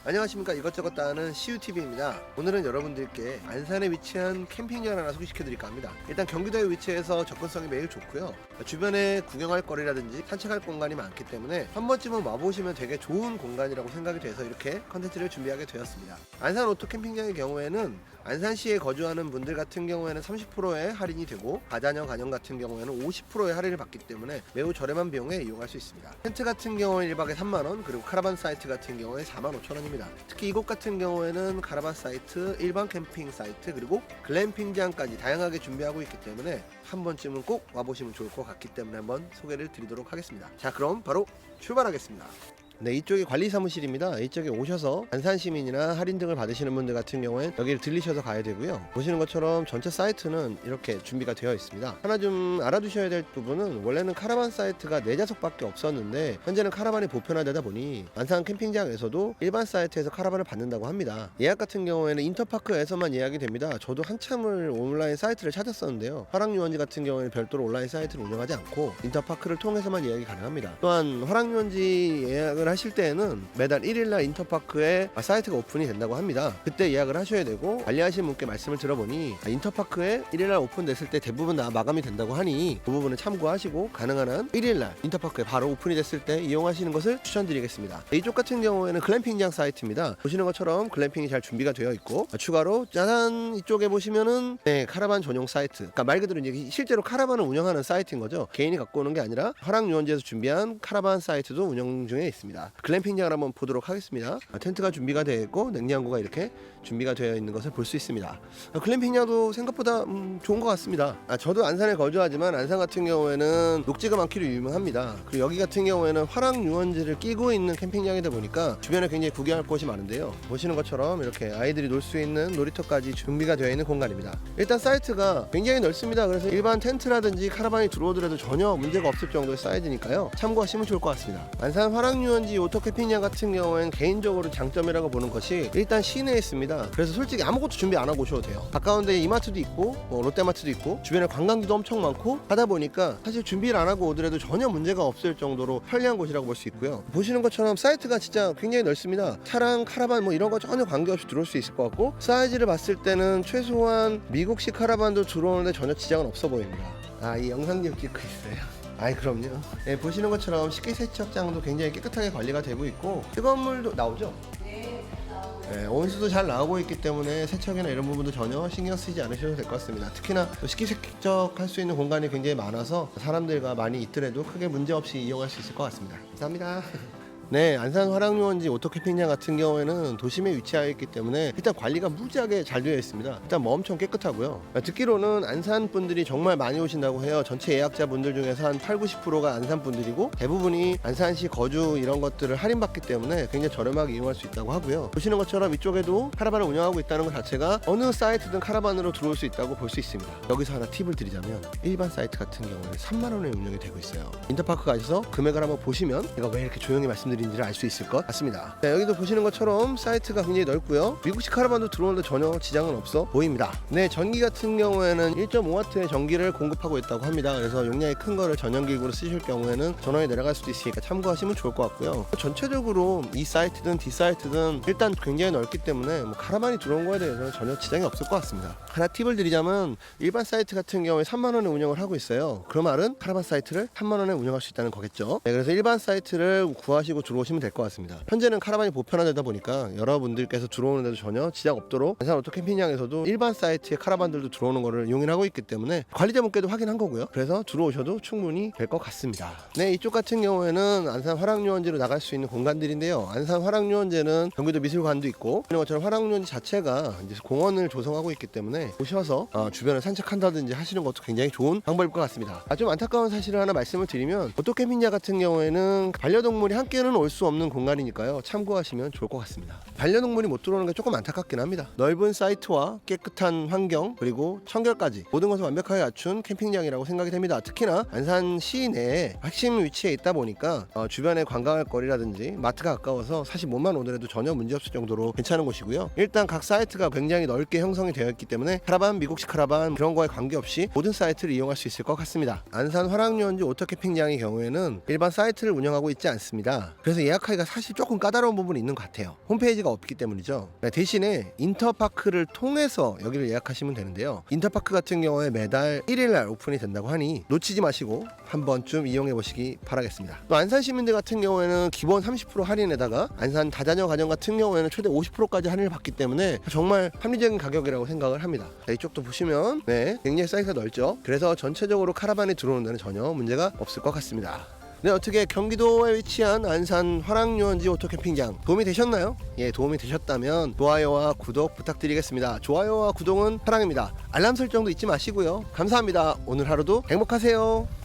안녕하십니까. 이것저것 다 아는 CUTV입니다. 오늘은 여러분들께 안산에 위치한 캠핑장을 하나 소개시켜 드릴까 합니다. 일단 경기도에 위치해서 접근성이 매우 좋고요. 주변에 구경할 거리라든지 산책할 공간이 많기 때문에 한 번쯤은 와보시면 되게 좋은 공간이라고 생각이 돼서 이렇게 컨텐츠를 준비하게 되었습니다. 안산 오토 캠핑장의 경우에는 안산시에 거주하는 분들 같은 경우에는 30%의 할인이 되고 가자녀 가정 같은 경우에는 50%의 할인을 받기 때문에 매우 저렴한 비용에 이용할 수 있습니다. 텐트 같은 경우는 1박에 3만원, 그리고 카라반 사이트 같은 경우에 45,000원입니다. 특히 이곳 같은 경우에는 카라반 사이트, 일반 캠핑 사이트, 그리고 글램핑장까지 다양하게 준비하고 있기 때문에 한 번쯤은 꼭 와보시면 좋을 것 같기 때문에 한번 소개를 드리도록 하겠습니다. 자, 그럼 바로 출발하겠습니다. 네, 이쪽이 관리사무실입니다. 이쪽에 오셔서 안산시민이나 할인 등을 받으시는 분들 같은 경우엔 여기를 들리셔서 가야 되고요. 보시는 것처럼 전체 사이트는 이렇게 준비가 되어 있습니다. 하나 좀 알아두셔야 될 부분은, 원래는 카라반 사이트가 4좌석밖에 없었는데 현재는 카라반이 보편화되다 보니 안산 캠핑장에서도 일반 사이트에서 카라반을 받는다고 합니다. 예약 같은 경우에는 인터파크에서만 예약이 됩니다. 저도 한참을 온라인 사이트를 찾았었는데요, 화랑유원지 같은 경우에는 별도로 온라인 사이트를 운영하지 않고 인터파크를 통해서만 예약이 가능합니다. 또한 화랑유원지 예약을 하실 때에는 매달 1일날 인터파크에 사이트가 오픈이 된다고 합니다. 그때 예약을 하셔야 되고, 관리하시는 분께 말씀을 들어보니 인터파크에 1일날 오픈됐을 때 대부분 다 마감이 된다고 하니 그 부분을 참고하시고 가능한 한 1일날 인터파크에 바로 오픈이 됐을 때 이용하시는 것을 추천드리겠습니다. 이쪽 같은 경우에는 글램핑장 사이트입니다. 보시는 것처럼 글램핑이 잘 준비가 되어 있고, 추가로 짜잔, 이쪽에 보시면은 카라반 전용 사이트, 그러니까 말 그대로 이제 실제로 카라반을 운영하는 사이트인 거죠. 개인이 갖고 오는 게 아니라 화랑유원지에서 준비한 카라반 사이트도 운영 중에 있습니다. 글램핑장을 한번 보도록 하겠습니다. 텐트가 준비가 되어 있고 냉장고가 이렇게 준비가 되어 있는 것을 볼 수 있습니다. 글램핑장도 생각보다 좋은 것 같습니다. 저도 안산에 거주하지만 안산 같은 경우에는 녹지가 많기로 유명합니다. 그리고 여기 같은 경우에는 화랑유원지를 끼고 있는 캠핑장이다 보니까 주변에 굉장히 구경할 곳이 많은데요, 보시는 것처럼 이렇게 아이들이 놀 수 있는 놀이터까지 준비가 되어 있는 공간입니다. 일단 사이트가 굉장히 넓습니다. 그래서 일반 텐트라든지 카라반이 들어오더라도 전혀 문제가 없을 정도의 사이즈니까요, 참고하시면 좋을 것 같습니다. 안산 화랑유원지 오토 캠핑장 같은 경우에는 개인적으로 장점이라고 보는 것이 일단 시내에 있습니다. 그래서 솔직히 아무것도 준비 안 하고 오셔도 돼요. 가까운데 이마트도 있고 롯데마트도 있고 주변에 관광지도 엄청 많고 하다 보니까 사실 준비를 안 하고 오더라도 전혀 문제가 없을 정도로 편리한 곳이라고 볼 수 있고요. 보시는 것처럼 사이트가 진짜 굉장히 넓습니다. 차랑 카라반 이런 거 전혀 관계없이 들어올 수 있을 것 같고, 사이즈를 봤을 때는 최소한 미국식 카라반도 들어오는데 전혀 지장은 없어 보입니다. 이 영상기록 찍고 있어요. 그럼요. 네, 보시는 것처럼 식기세척장도 굉장히 깨끗하게 관리가 되고 있고, 뜨거운 물도 나오죠? 네, 온수도 잘 나오고 있기 때문에 세척이나 이런 부분도 전혀 신경 쓰지 않으셔도 될 것 같습니다. 특히나 식기세척 할 수 있는 공간이 굉장히 많아서 사람들과 많이 있더라도 크게 문제없이 이용할 수 있을 것 같습니다. 감사합니다. 네, 안산 화랑유원지 오토 캠핑장 같은 경우에는 도심에 위치하여 있기 때문에 일단 관리가 무지하게 잘 되어 있습니다. 일단 엄청 깨끗하고요. 듣기로는 안산 분들이 정말 많이 오신다고 해요. 전체 예약자 분들 중에서 한 80~90%가 안산 분들이고, 대부분이 안산시 거주 이런 것들을 할인받기 때문에 굉장히 저렴하게 이용할 수 있다고 하고요. 보시는 것처럼 이쪽에도 카라반을 운영하고 있다는 것 자체가 어느 사이트든 카라반으로 들어올 수 있다고 볼 수 있습니다. 여기서 하나 팁을 드리자면, 일반 사이트 같은 경우는 3만원에 운영이 되고 있어요. 인터파크 가셔서 금액을 한번 보시면 제가 왜 이렇게 조용히 말씀드리는지를 알 수 있을 것 같습니다. 자, 여기도 보시는 것처럼 사이트가 굉장히 넓고요. 미국식 카라반도 들어오는데 전혀 지장은 없어 보입니다. 네, 전기 같은 경우에는 1.5W의 전기를 공급하고 있다고 합니다. 그래서 용량이 큰 거를 전용기구로 쓰실 경우에는 전원이 내려갈 수도 있으니까 참고하시면 좋을 것 같고요. 전체적으로 이 사이트든 D 사이트든 일단 굉장히 넓기 때문에 카라반이 들어온 거에 대해서는 전혀 지장이 없을 것 같습니다. 하나 팁을 드리자면, 일반 사이트 같은 경우에 3만원에 운영을 하고 있어요. 그 말은 카라반 사이트를 3만원에 운영할 수 있다는 거겠죠. 네, 그래서 일반 사이트를 구하시고 들어오시면 될 것 같습니다. 현재는 카라반이 보편화되다 보니까 여러분들께서 들어오는데도 전혀 지장 없도록 안산 오토 캠핑장에서도 일반 사이트에 카라반들도 들어오는 거를 용인하고 있기 때문에 관리자분께도 확인한 거고요. 그래서 들어오셔도 충분히 될 것 같습니다. 네, 이쪽 같은 경우에는 안산 화랑유원지로 나갈 수 있는 공간들인데요, 안산 화랑유원지는 경기도 미술관도 있고, 이런 것처럼 화랑유원지 자체가 이제 공원을 조성하고 있기 때문에 오셔서 주변을 산책한다든지 하시는 것도 굉장히 좋은 방법일 것 같습니다. 좀 안타까운 사실을 하나 말씀을 드리면, 오토 캠핑장 같은 경우에는 반려동물이 함께는 혼자서는 올 수 없는 공간이니까요. 참고하시면 좋을 것 같습니다. 반려동물이 못 들어오는 게 조금 안타깝긴 합니다. 넓은 사이트와 깨끗한 환경 그리고 청결까지 모든 것을 완벽하게 갖춘 캠핑장이라고 생각이 됩니다. 특히나 안산 시내에 핵심 위치에 있다 보니까 주변에 관광할 거리라든지 마트가 가까워서 사실 몸만 오더라도 전혀 문제없을 정도로 괜찮은 곳이고요. 일단 각 사이트가 굉장히 넓게 형성이 되어 있기 때문에 카라반, 미국식 카라반 그런 거에 관계없이 모든 사이트를 이용할 수 있을 것 같습니다. 안산 화랑유원지 오토캠핑장의 경우에는 일반 사이트를 운영하고 있지 않습니다. 그래서 예약하기가 사실 조금 까다로운 부분이 있는 것 같아요. 홈페이지가 없기 때문이죠. 대신에 인터파크를 통해서 여기를 예약하시면 되는데요. 인터파크 같은 경우에 매달 1일날 오픈이 된다고 하니 놓치지 마시고 한 번쯤 이용해 보시기 바라겠습니다. 또 안산 시민들 같은 경우에는 기본 30% 할인에다가 안산 다자녀 가정 같은 경우에는 최대 50%까지 할인을 받기 때문에 정말 합리적인 가격이라고 생각을 합니다. 자, 이쪽도 보시면 굉장히 사이즈가 넓죠. 그래서 전체적으로 카라반이 들어오는 데는 전혀 문제가 없을 것 같습니다. 네, 어떻게 경기도에 위치한 안산 화랑유원지 오토캠핑장 도움이 되셨나요? 예, 도움이 되셨다면 좋아요와 구독 부탁드리겠습니다. 좋아요와 구독은 사랑입니다. 알람 설정도 잊지 마시고요. 감사합니다. 오늘 하루도 행복하세요.